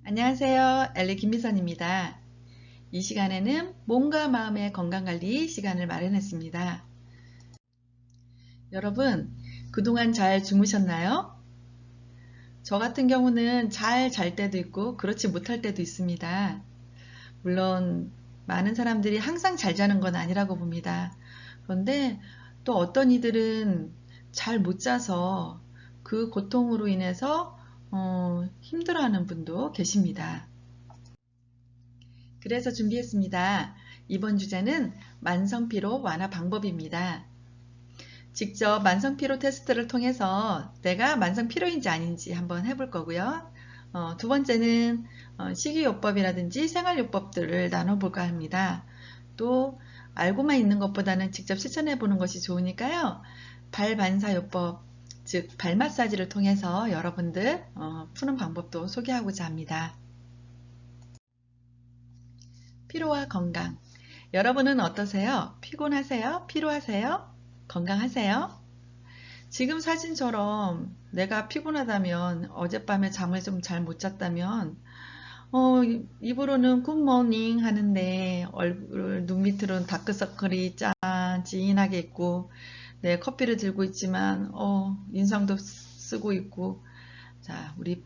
안녕하세요. 엘리 김미선입니다. 이 시간에는 몸과 마음의 건강관리 시간을 마련했습니다. 여러분, 그동안 잘 주무셨나요? 저 같은 경우는 잘 잘 때도 있고 그렇지 못할 때도 있습니다. 물론 많은 사람들이 항상 잘 자는 건 아니라고 봅니다. 그런데 또 어떤 이들은 잘 못 자서 그 고통으로 인해서 힘들어하는 분도 계십니다. 그래서 준비했습니다. 이번 주제는 만성피로 완화 방법입니다. 직접 만성피로 테스트를 통해서 내가 만성피로인지 아닌지 한번 해볼 거고요. 두 번째는 식이요법이라든지 생활요법들을 나눠볼까 합니다. 또 알고만 있는 것보다는 직접 실천해 보는 것이 좋으니까요. 발반사요법, 즉 발 마사지를 통해서 여러분들 푸는 방법도 소개하고자 합니다. 피로와 건강. 여러분은 어떠세요? 피곤하세요? 피로하세요? 건강하세요? 지금 사진처럼 내가 피곤하다면, 어젯밤에 잠을 좀 잘 못 잤다면, 입으로는 굿모닝 하는데 얼굴 눈 밑으로는 다크서클이 진하게 있고, 네, 커피를 들고 있지만, 인상도 쓰고 있고, 자, 우리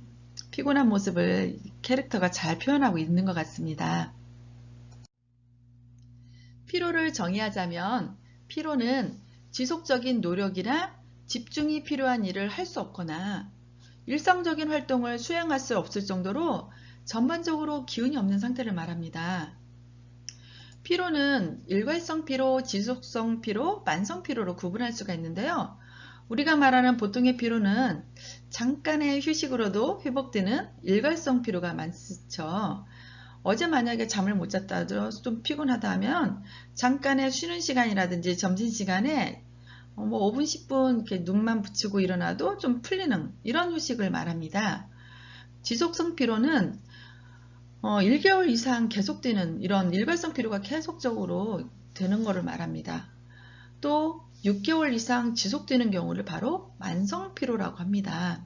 피곤한 모습을 캐릭터가 잘 표현하고 있는 것 같습니다. 피로를 정의하자면 피로는 지속적인 노력이나 집중이 필요한 일을 할 수 없거나 일상적인 활동을 수행할 수 없을 정도로 전반적으로 기운이 없는 상태를 말합니다. 피로는 일괄성 피로, 지속성 피로, 만성 피로로 구분할 수가 있는데요. 우리가 말하는 보통의 피로는 잠깐의 휴식으로도 회복되는 일괄성 피로가 많죠. 어제 만약에 잠을 못 잤다, 좀 피곤하다 하면 잠깐의 쉬는 시간이라든지 점심시간에 뭐 5분, 10분 이렇게 눈만 붙이고 일어나도 좀 풀리는 이런 휴식을 말합니다. 지속성 피로는 1개월 이상 계속되는 이런 일괄성 피로가 계속적으로 되는 것을 말합니다. 또 6개월 이상 지속되는 경우를 바로 만성 피로라고 합니다.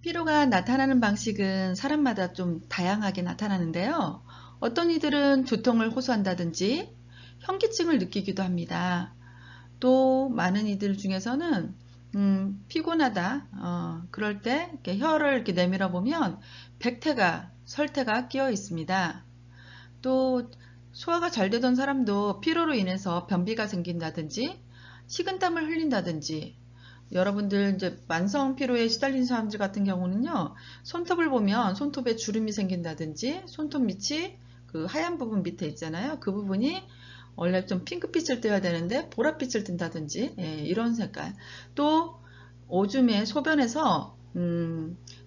피로가 나타나는 방식은 사람마다 좀 다양하게 나타나는데요. 어떤 이들은 두통을 호소한다든지 현기증을 느끼기도 합니다. 또 많은 이들 중에서는 피곤하다, 그럴 때 이렇게 혀를 이렇게 내밀어 보면 백태가, 설태가 끼어 있습니다. 또 소화가 잘 되던 사람도 피로로 인해서 변비가 생긴다든지 식은땀을 흘린다든지, 여러분들 이제 만성 피로에 시달린 사람들 같은 경우는요, 손톱을 보면 손톱에 주름이 생긴다든지 손톱 밑이 그 하얀 부분 밑에 있잖아요. 그 부분이 원래 좀 핑크빛을 띄어야 되는데 보랏빛을 띈다든지, 이런 색깔. 또 오줌에 소변에서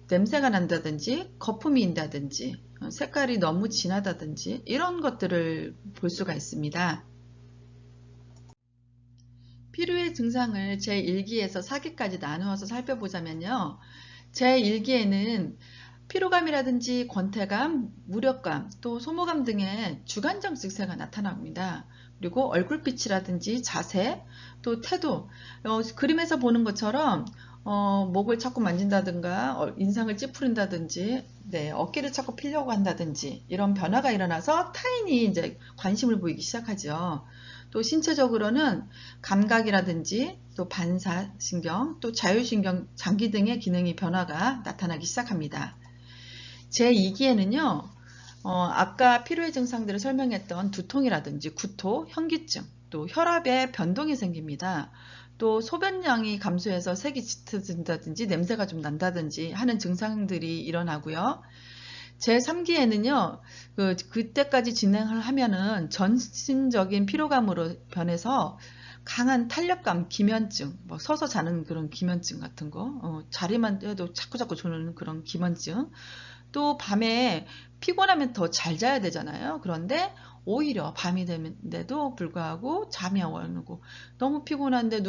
냄새가 난다든지 거품이 인다든지 색깔이 너무 진하다든지 이런 것들을 볼 수가 있습니다. 피로의 증상을 제1기에서 4기까지 나누어서 살펴보자면요. 제1기에는 피로감이라든지 권태감, 무력감, 또 소모감 등의 주관적 증세가 나타납니다. 그리고 얼굴빛이라든지 자세, 또 태도, 그림에서 보는 것처럼 목을 자꾸 만진다든가 인상을 찌푸린다든지, 네, 어깨를 자꾸 피려고 한다든지 이런 변화가 일어나서 타인이 이제 관심을 보이기 시작하죠. 또 신체적으로는 감각이라든지 또 반사신경, 또 자율신경, 장기 등의 기능이 변화가 나타나기 시작합니다. 제2기에는요, 아까 피로의 증상들을 설명했던 두통이라든지 구토, 현기증, 또 혈압에 변동이 생깁니다. 또 소변량이 감소해서 색이 짙어진다든지 냄새가 좀 난다든지 하는 증상들이 일어나고요. 제3기에는요, 그때까지 진행을 하면은 전신적인 피로감으로 변해서 강한 탄력감, 기면증, 뭐 서서 자는 그런 기면증 같은 거, 자리만 해도 자꾸자꾸 조는 그런 기면증, 또 밤에 피곤하면 더 잘 자야 되잖아요. 그런데 오히려 밤이 되는데도 불구하고 잠이 안 오고 너무 피곤한데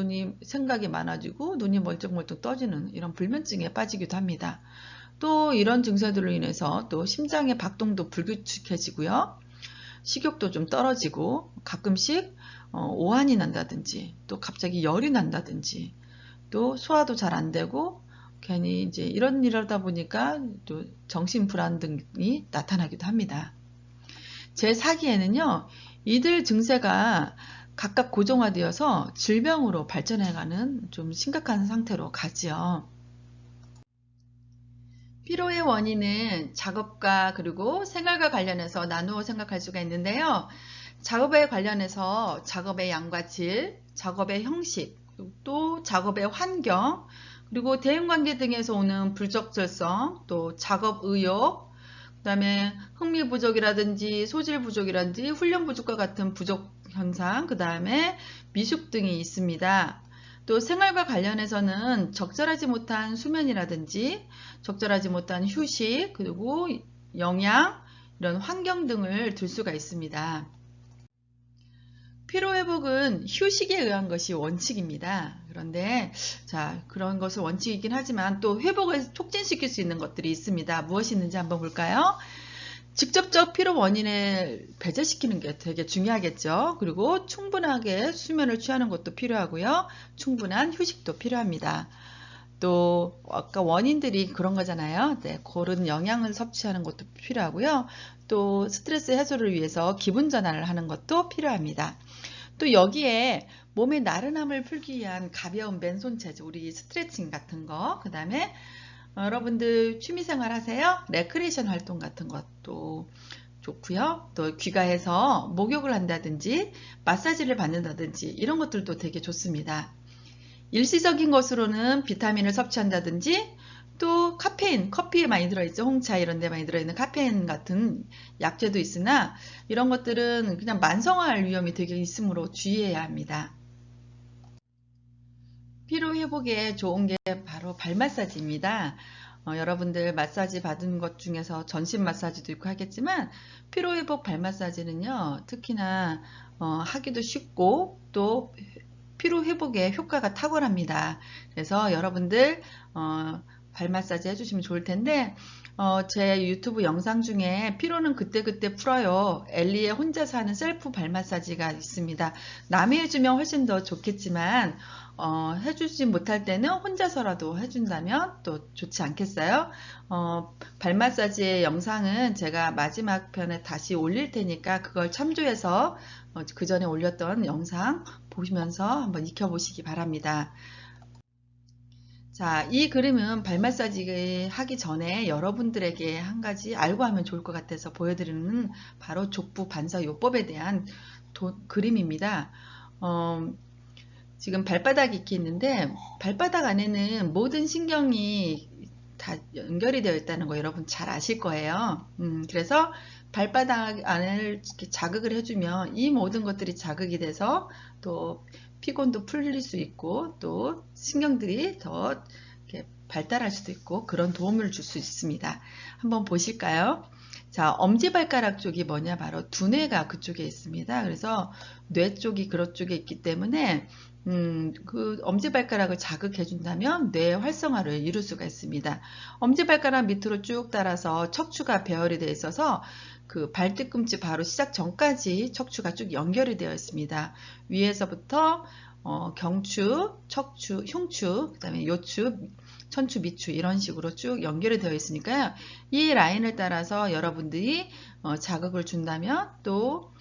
생각이 많아지고 눈이 멀쩍멀쩍 떠지는 이런 불면증에 빠지기도 합니다. 또 이런 증세들로 인해서 또 심장의 박동도 불규칙해지고요. 식욕도 좀 떨어지고 가끔씩 오한이 난다든지 또 갑자기 열이 난다든지 또 소화도 잘 안 되고 괜히 이제 이러다 보니까 또 정신불안 등이 나타나기도 합니다. 제4기에는요, 이들 증세가 각각 고정화되어서 질병으로 발전해가는 좀 심각한 상태로 가지요. 피로의 원인은 작업과 그리고 생활과 관련해서 나누어 생각할 수가 있는데요. 작업에 관련해서 작업의 양과 질, 작업의 형식, 또 작업의 환경, 그리고 대인관계 등에서 오는 불적절성, 또 작업 의욕, 그 다음에 흥미 부족이라든지 소질 부족이라든지 훈련 부족과 같은 부족 현상, 그 다음에 미숙 등이 있습니다. 또 생활과 관련해서는 적절하지 못한 수면이라든지 적절하지 못한 휴식, 그리고 영양, 이런 환경 등을 들 수가 있습니다. 피로회복은 휴식에 의한 것이 원칙입니다. 그런데 그런 것을 원칙이긴 하지만 또 회복을 촉진시킬 수 있는 것들이 있습니다. 무엇이 있는지 한번 볼까요? 직접적 피로 원인을 배제시키는 게 되게 중요하겠죠. 그리고 충분하게 수면을 취하는 것도 필요하고요. 충분한 휴식도 필요합니다. 또 아까 원인들이 그런 거잖아요. 네, 고른 영양을 섭취하는 것도 필요하고요. 또 스트레스 해소를 위해서 기분 전환을 하는 것도 필요합니다. 또 여기에 몸의 나른함을 풀기 위한 가벼운 맨손 체조, 우리 스트레칭 같은 거, 그 다음에 여러분들 취미생활 하세요? 레크레이션 활동 같은 것도 좋고요. 또 귀가해서 목욕을 한다든지 마사지를 받는다든지 이런 것들도 되게 좋습니다. 일시적인 것으로는 비타민을 섭취한다든지 또 카페인, 커피에 많이 들어있죠. 홍차 이런 데 많이 들어있는 카페인 같은 약재도 있으나 이런 것들은 그냥 만성화할 위험이 되게 있으므로 주의해야 합니다. 피로 회복에 좋은 게 바로 발 마사지입니다. 여러분들 마사지 받은 것 중에서 전신 마사지도 있고 하겠지만 피로 회복 발 마사지는요, 특히나 하기도 쉽고 또 피로 회복에 효과가 탁월합니다. 그래서 여러분들 발 마사지 해주시면 좋을 텐데 제 유튜브 영상 중에 피로는 그때그때 풀어요. 엘리의 혼자서 하는 셀프 발 마사지가 있습니다. 남이 해주면 훨씬 더 좋겠지만 해주지 못할 때는 혼자서라도 해준다면 또 좋지 않겠어요? 발 마사지의 영상은 제가 마지막 편에 다시 올릴 테니까 그걸 참조해서 그 전에 올렸던 영상 보시면서 한번 익혀보시기 바랍니다. 자, 이 그림은 발 마사지 하기 전에 여러분들에게 한 가지 알고 하면 좋을 것 같아서 보여드리는 바로 족부 반사요법에 대한 그림입니다. 지금 발바닥이 이렇게 있는데 발바닥 안에는 모든 신경이 다 연결이 되어 있다는 거 여러분 잘 아실 거예요. 그래서 발바닥 안을 이렇게 자극을 해주면 이 모든 것들이 자극이 돼서 또 피곤도 풀릴 수 있고 또 신경들이 더 이렇게 발달할 수도 있고 그런 도움을 줄 수 있습니다. 한번 보실까요? 자, 엄지발가락 쪽이 뭐냐? 바로 두뇌가 그쪽에 있습니다. 그래서 뇌 쪽이 그쪽에 있기 때문에 그 엄지발가락을 자극해 준다면 뇌의 활성화를 이룰 수가 있습니다. 엄지발가락 밑으로 쭉 따라서 척추가 배열이 되어 있어서 그 발뒤꿈치 바로 시작 전까지 척추가 쭉 연결이 되어 있습니다. 위에서부터 경추, 척추, 흉추, 그 다음에 요추, 천추, 미추 이런 식으로 쭉 연결이 되어 있으니까요. 이 라인을 따라서 여러분들이 자극을 준다면 또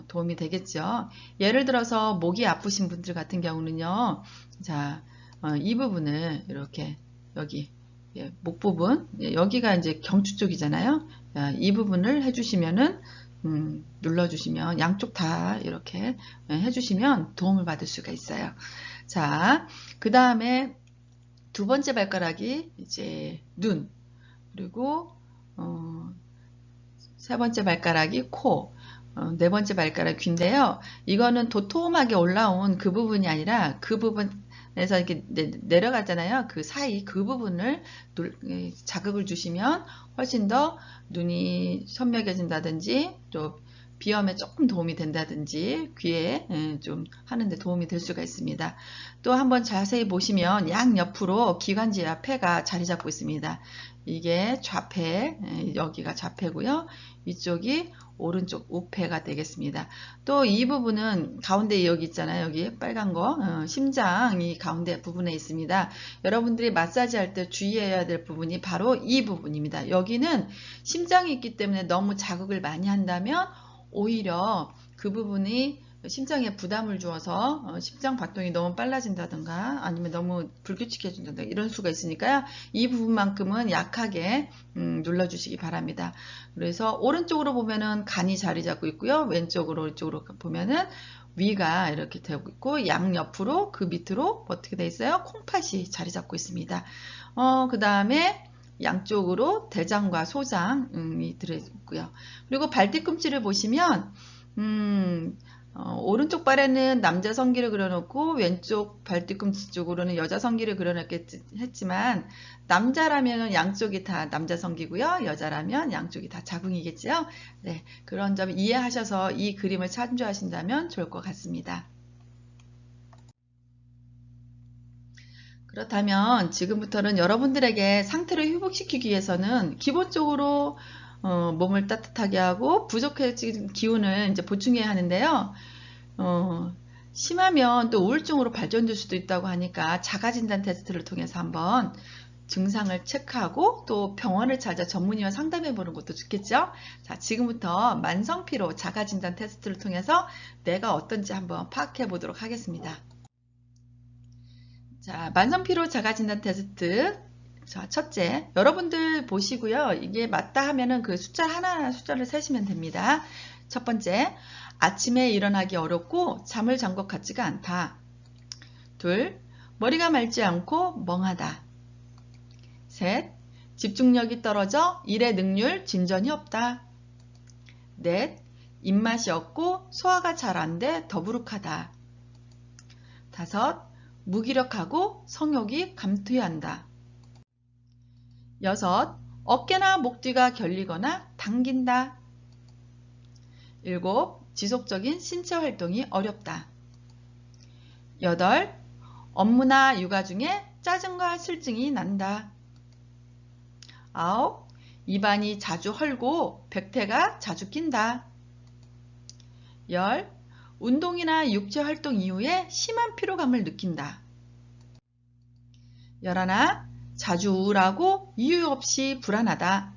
도움이 되겠죠. 예를 들어서 목이 아프신 분들 같은 경우는요. 자, 이 부분을 이렇게 여기 목 부분 여기가 이제 경추 쪽이잖아요. 이 부분을 해주시면은 눌러주시면 양쪽 다 이렇게 해주시면 도움을 받을 수가 있어요. 자, 그 다음에 두 번째 발가락이 이제 눈, 그리고 세 번째 발가락이 코, 네 번째 발가락 귀인데요. 이거는 도톰하게 올라온 그 부분이 아니라 그 부분에서 이렇게 내려가잖아요. 그 사이 그 부분을 자극을 주시면 훨씬 더 눈이 선명해진다든지 또 비염에 조금 도움이 된다든지 귀에 좀 하는데 도움이 될 수가 있습니다. 또 한번 자세히 보시면 양 옆으로 기관지와 폐가 자리 잡고 있습니다. 이게 좌폐, 여기가 좌폐고요. 이쪽이 오른쪽 우폐가 되겠습니다. 또 이 부분은 가운데 여기 있잖아요. 여기 빨간 거 심장이 가운데 부분에 있습니다. 여러분들이 마사지 할 때 주의해야 될 부분이 바로 이 부분입니다. 여기는 심장이 있기 때문에 너무 자극을 많이 한다면 오히려 그 부분이 심장에 부담을 주어서 심장 박동이 너무 빨라진다든가 아니면 너무 불규칙해진다든가 이런 수가 있으니까요. 이 부분만큼은 약하게 눌러주시기 바랍니다. 그래서 오른쪽으로 보면은 간이 자리 잡고 있고요. 왼쪽으로 이쪽으로 보면은 위가 이렇게 되고 있고 양옆으로 그 밑으로 어떻게 되어 있어요? 콩팥이 자리 잡고 있습니다. 그 다음에 양쪽으로 대장과 소장이 들어있고요. 그리고 발뒤꿈치를 보시면 오른쪽 발에는 남자 성기를 그려놓고 왼쪽 발뒤꿈치 쪽으로는 여자 성기를 그려놨겠지만 남자라면 양쪽이 다 남자 성기고요. 여자라면 양쪽이 다 자궁이겠죠. 네, 그런 점 이해하셔서 이 그림을 참조하신다면 좋을 것 같습니다. 그렇다면 지금부터는 여러분들에게 상태를 회복시키기 위해서는 기본적으로 몸을 따뜻하게 하고 부족해진 기운을 이제 보충해야 하는데요. 심하면 또 우울증으로 발전될 수도 있다고 하니까 자가진단 테스트를 통해서 한번 증상을 체크하고 또 병원을 찾아 전문의와 상담해 보는 것도 좋겠죠. 자, 지금부터 만성피로 자가진단 테스트를 통해서 내가 어떤지 한번 파악해 보도록 하겠습니다. 자, 만성피로 자가진단 테스트. 자, 첫째, 여러분들 보시고요. 이게 맞다 하면은 그 숫자 하나 숫자를 세시면 됩니다. 첫 번째, 아침에 일어나기 어렵고 잠을 잔 것 같지가 않다. 둘, 머리가 맑지 않고 멍하다. 셋, 집중력이 떨어져 일의 능률 진전이 없다. 넷, 입맛이 없고 소화가 잘 안 돼 더부룩하다. 다섯, 무기력하고 성욕이 감퇴한다. 여섯, 어깨나 목 뒤가 결리거나 당긴다. 일곱, 지속적인 신체 활동이 어렵다. 여덟, 업무나 육아 중에 짜증과 슬증이 난다. 아홉, 입안이 자주 헐고 백태가 자주 낀다. 열, 운동이나 육체 활동 이후에 심한 피로감을 느낀다. 11, 자주 우울하고 이유 없이 불안하다.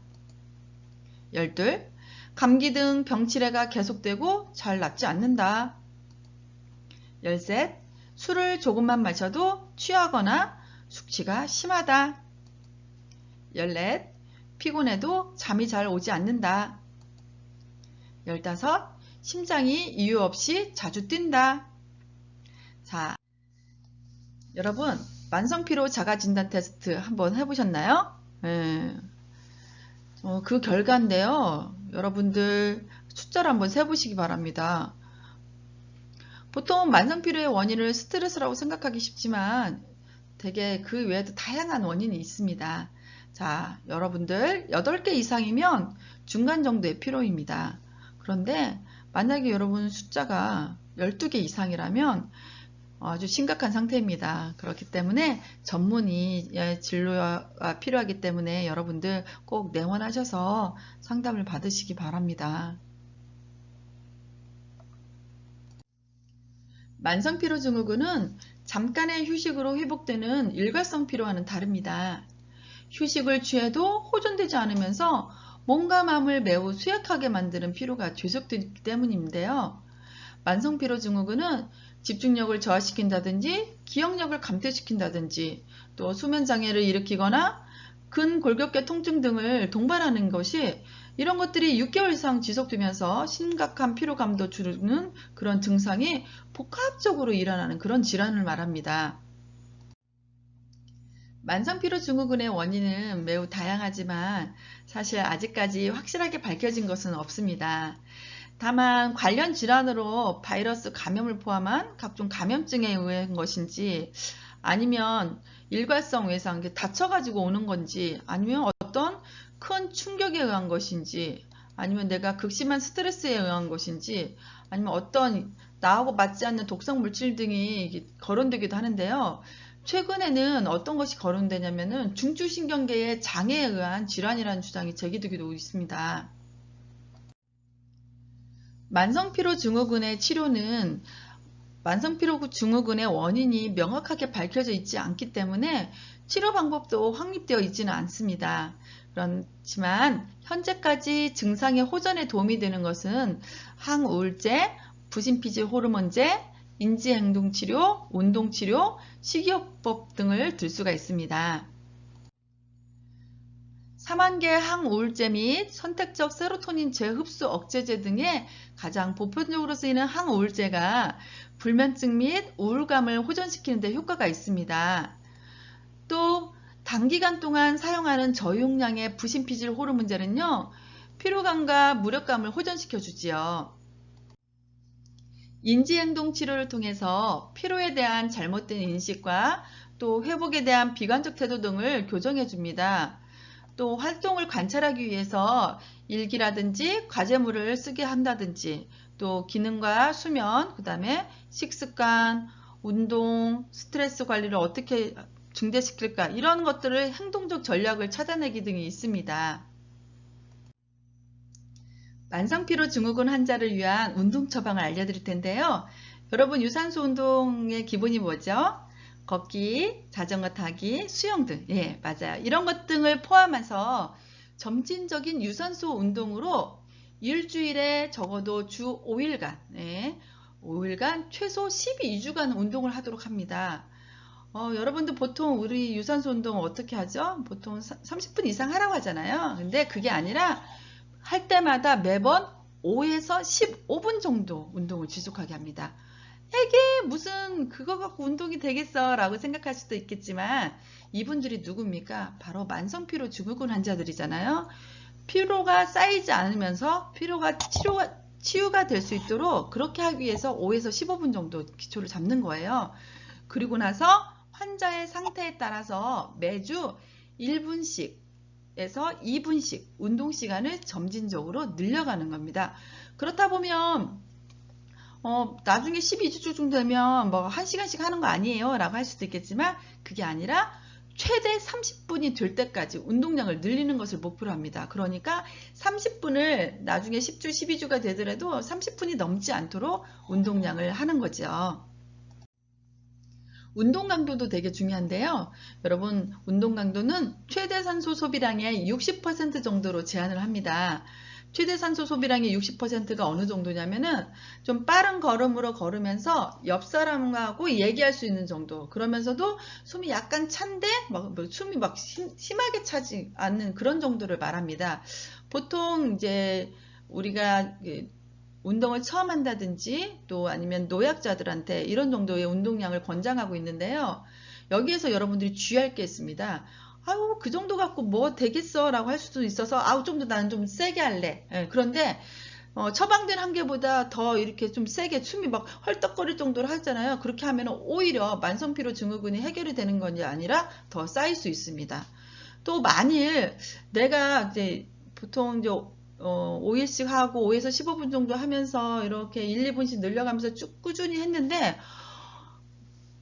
12, 감기 등 병치레가 계속되고 잘 낫지 않는다. 13, 술을 조금만 마셔도 취하거나 숙취가 심하다. 14, 피곤해도 잠이 잘 오지 않는다. 15, 심장이 이유 없이 자주 뛴다. 자, 여러분 만성피로 자가진단 테스트 한번 해보셨나요? 그 결과인데요. 여러분들 숫자를 한번 세보시기 바랍니다. 보통 만성피로의 원인을 스트레스라고 생각하기 쉽지만 되게 그 외에도 다양한 원인이 있습니다. 자, 여러분들 8개 이상이면 중간 정도의 피로입니다. 그런데 만약에 여러분 숫자가 12개 이상이라면 아주 심각한 상태입니다. 그렇기 때문에 전문의의 진료가 필요하기 때문에 여러분들 꼭 내원하셔서 상담을 받으시기 바랍니다. 만성피로 증후군은 잠깐의 휴식으로 회복되는 일괄성 피로와는 다릅니다. 휴식을 취해도 호전되지 않으면서 몸과 마음을 매우 쇠약하게 만드는 피로가 계속되기 때문인데요. 만성피로 증후군은 집중력을 저하시킨다든지 기억력을 감퇴시킨다든지 또 수면장애를 일으키거나 근골격계 통증 등을 동반하는 것이 이런 것들이 6개월 이상 지속되면서 심각한 피로감도 주는 그런 증상이 복합적으로 일어나는 그런 질환을 말합니다. 만성피로 증후군의 원인은 매우 다양하지만 사실 아직까지 확실하게 밝혀진 것은 없습니다. 다만 관련 질환으로 바이러스 감염을 포함한 각종 감염증에 의한 것인지 아니면 일괄성 외상, 다쳐가지고 오는 건지 아니면 어떤 큰 충격에 의한 것인지 아니면 내가 극심한 스트레스에 의한 것인지, 아니면 어떤 나하고 맞지 않는 독성 물질 등이 거론되기도 하는데요. 최근에는 어떤 것이 거론되냐면은 중추신경계의 장애에 의한 질환이라는 주장이 제기되기도 있습니다. 만성피로 증후군의 치료는 만성피로 증후군의 원인이 명확하게 밝혀져 있지 않기 때문에 치료 방법도 확립되어 있지는 않습니다. 그렇지만 현재까지 증상의 호전에 도움이 되는 것은 항우울제, 부신피질 호르몬제, 인지행동치료, 운동치료, 식이요법 등을 들 수가 있습니다. 삼환계 항우울제 및 선택적 세로토닌 재흡수 억제제 등의 가장 보편적으로 쓰이는 항우울제가 불면증 및 우울감을 호전시키는 데 효과가 있습니다. 또 단기간 동안 사용하는 저용량의 부신피질 호르몬제는요, 피로감과 무력감을 호전시켜 주지요. 인지행동 치료를 통해서 피로에 대한 잘못된 인식과 또 회복에 대한 비관적 태도 등을 교정해 줍니다. 또 활동을 관찰하기 위해서 일기라든지 과제물을 쓰게 한다든지, 또 기능과 수면, 그 다음에 식습관, 운동, 스트레스 관리를 어떻게 증대시킬까, 이런 것들을 행동적 전략을 찾아내기 등이 있습니다. 만성피로 증후군 환자를 위한 운동 처방을 알려드릴 텐데요. 여러분, 유산소 운동의 기본이 뭐죠? 걷기, 자전거 타기, 수영 등. 예, 맞아요. 이런 것 등을 포함해서 점진적인 유산소 운동으로 일주일에 적어도 주 5일간, 5일간 최소 12주간 운동을 하도록 합니다. 여러분들 보통 우리 유산소 운동 어떻게 하죠? 보통 30분 이상 하라고 하잖아요. 근데 그게 아니라 할 때마다 매번 5에서 15분 정도 운동을 지속하게 합니다. 이게 무슨 그거 갖고 운동이 되겠어 라고 생각할 수도 있겠지만, 이분들이 누굽니까? 바로 만성피로 증후군 환자들이잖아요. 피로가 쌓이지 않으면서 피로가 치유가 될 수 있도록 그렇게 하기 위해서 5에서 15분 정도 기초를 잡는 거예요. 그리고 나서 환자의 상태에 따라서 매주 1분씩 에서 2분씩 운동 시간을 점진적으로 늘려가는 겁니다. 그렇다 보면 나중에 12주 정도 되면 뭐 1시간씩 하는 거 아니에요 라고 할 수도 있겠지만, 그게 아니라 최대 30분이 될 때까지 운동량을 늘리는 것을 목표로 합니다. 그러니까 30분을 나중에 10주, 12주가 되더라도 30분이 넘지 않도록 운동량을 하는 거죠. 운동 강도도 되게 중요한데요. 여러분, 운동 강도는 최대 산소 소비량의 60% 정도로 제한을 합니다. 최대 산소 소비량의 60%가 어느 정도냐면은 좀 빠른 걸음으로 걸으면서 옆 사람하고 얘기할 수 있는 정도. 그러면서도 숨이 약간 찬데 숨이 막 심하게 차지 않는 그런 정도를 말합니다. 보통 이제 우리가 운동을 처음 한다든지 또 아니면 노약자들한테 이런 정도의 운동량을 권장하고 있는데요. 여기에서 여러분들이 주의할 게 있습니다. 아유, 그 정도 갖고 뭐 되겠어 라고 할 수도 있어서, 아우, 좀 더 나는 좀 세게 할래. 그런데 처방된 한계보다 더 이렇게 좀 세게 숨이 막 헐떡거릴 정도로 하잖아요. 그렇게 하면 오히려 만성피로 증후군이 해결이 되는 건지 아니라 더 쌓일 수 있습니다. 또 만일 내가 이제 보통 이제 5일씩 하고 5에서 15분 정도 하면서 이렇게 1, 2분씩 늘려가면서 쭉 꾸준히 했는데,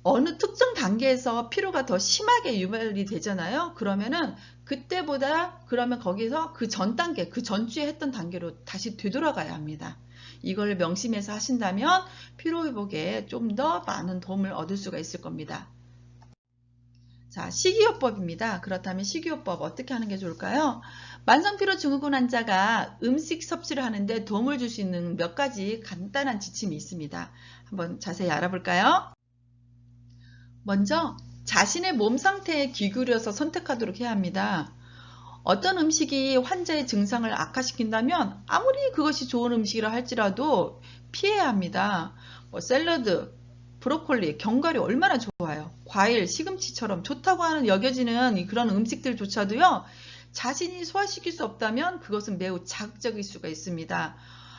어느 특정 단계에서 피로가 더 심하게 유발이 되잖아요. 그러면 거기서 그 전 단계, 그 전주에 했던 단계로 다시 되돌아가야 합니다. 이걸 명심해서 하신다면 피로 회복에 좀 더 많은 도움을 얻을 수가 있을 겁니다. 자, 식이요법입니다. 그렇다면 식이요법 어떻게 하는 게 좋을까요? 만성피로 증후군 환자가 음식 섭취를 하는데 도움을 줄 수 있는 몇 가지 간단한 지침이 있습니다. 한번 자세히 알아볼까요? 먼저 자신의 몸 상태에 기울여서 선택하도록 해야 합니다. 어떤 음식이 환자의 증상을 악화시킨다면 아무리 그것이 좋은 음식이라 할지라도 피해야 합니다. 샐러드, 브로콜리, 견과류 얼마나 좋아요. 과일, 시금치처럼 좋다고 하는 여겨지는 그런 음식들조차도요, 자신이 소화시킬 수 없다면 그것은 매우 자극적일 수가 있습니다.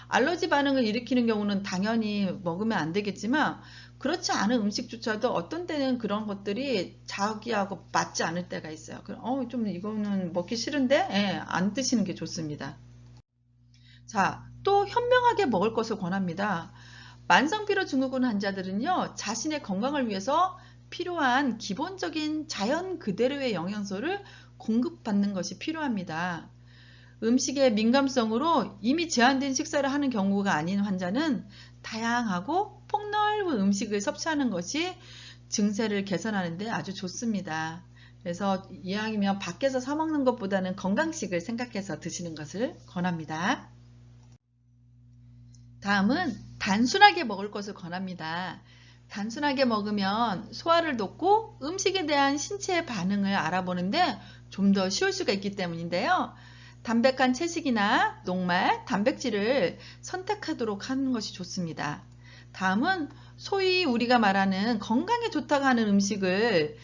알러지 반응을 일으키는 경우는 당연히 먹으면 안 되겠지만, 그렇지 않은 음식조차도 어떤 때는 그런 것들이 자기하고 맞지 않을 때가 있어요. 좀 이거는 먹기 싫은데 안 드시는 게 좋습니다. 자, 또 현명하게 먹을 것을 권합니다. 만성피로 증후군 환자들은요, 자신의 건강을 위해서 필요한 기본적인 자연 그대로의 영양소를 공급받는 것이 필요합니다. 음식의 민감성으로 이미 제한된 식사를 하는 경우가 아닌 환자는 다양하고 폭넓은 음식을 섭취하는 것이 증세를 개선하는 데 아주 좋습니다. 그래서 이왕이면 밖에서 사 먹는 것보다는 건강식을 생각해서 드시는 것을 권합니다. 다음은 단순하게 먹을 것을 권합니다. 단순하게 먹으면 소화를 돕고 음식에 대한 신체의 반응을 알아보는데 좀 더 쉬울 수가 있기 때문인데요. 담백한 채식이나 녹말, 단백질을 선택하도록 하는 것이 좋습니다. 다음은 소위 우리가 말하는 건강에 좋다고 하는 음식을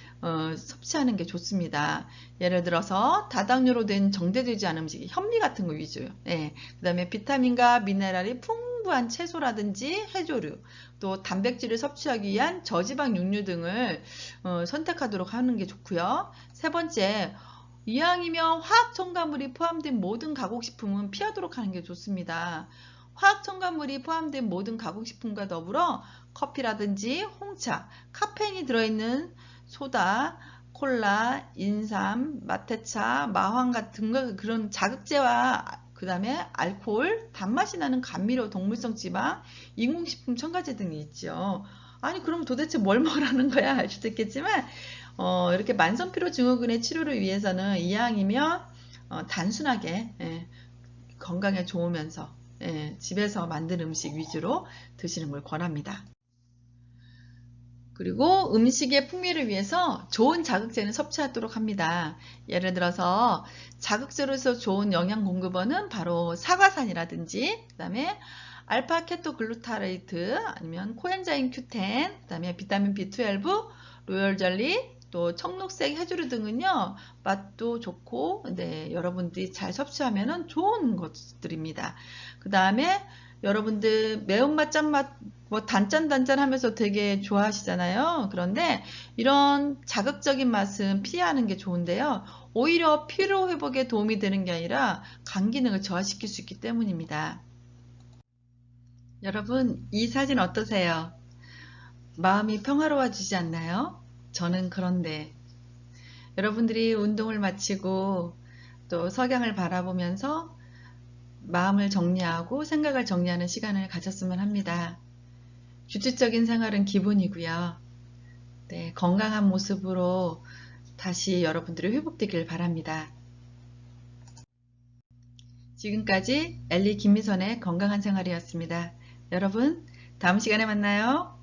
섭취하는 게 좋습니다. 예를 들어서 다당류로 된 정제되지 않은 음식, 현미 같은 거 위주요. 네. 그 다음에 비타민과 미네랄이 풍부한 채소라든지 해조류, 또 단백질을 섭취하기 위한 저지방 육류 등을 선택하도록 하는 게 좋고요. 세 번째, 이왕이면 화학 첨가물이 포함된 모든 가공식품은 피하도록 하는 게 좋습니다. 화학 첨가물이 포함된 모든 가공식품과 더불어 커피라든지 홍차, 카페인이 들어있는 소다, 콜라, 인삼, 마테차, 마황 같은 그런 자극제와 그 다음에 알코올, 단맛이 나는 감미료, 동물성 지방, 인공식품 첨가제 등이 있죠. 아니 그럼 도대체 뭘 먹으라는 거야 할 수도 있겠지만 이렇게 만성피로 증후군의 치료를 위해서는 이왕이면 단순하게 건강에 좋으면서 집에서 만든 음식 위주로 드시는 걸 권합니다. 그리고 음식의 풍미를 위해서 좋은 자극제는 섭취하도록 합니다. 예를 들어서 자극제로서 좋은 영양 공급원은 바로 사과산이라든지 그 다음에 알파 케토글루타레이트 아니면 코엔자임 Q10 그 다음에 비타민 B12 로열 젤리 또 청록색 해조류 등은요 맛도 좋고 여러분들이 잘 섭취하면 좋은 것들입니다. 그 다음에 여러분들 매운맛 짠맛 뭐 단짠 하면서 되게 좋아하시잖아요. 그런데 이런 자극적인 맛은 피하는 게 좋은데요. 오히려 피로 회복에 도움이 되는 게 아니라 간 기능을 저하시킬 수 있기 때문입니다. 여러분 이 사진 어떠세요? 마음이 평화로워지지 않나요? 저는 그런데 여러분들이 운동을 마치고 또 석양을 바라보면서 마음을 정리하고 생각을 정리하는 시간을 가졌으면 합니다. 규칙적인 생활은 기본이고요. 네, 건강한 모습으로 다시 여러분들이 회복되길 바랍니다. 지금까지 엘리 김미선의 건강한 생활이었습니다. 여러분, 다음 시간에 만나요.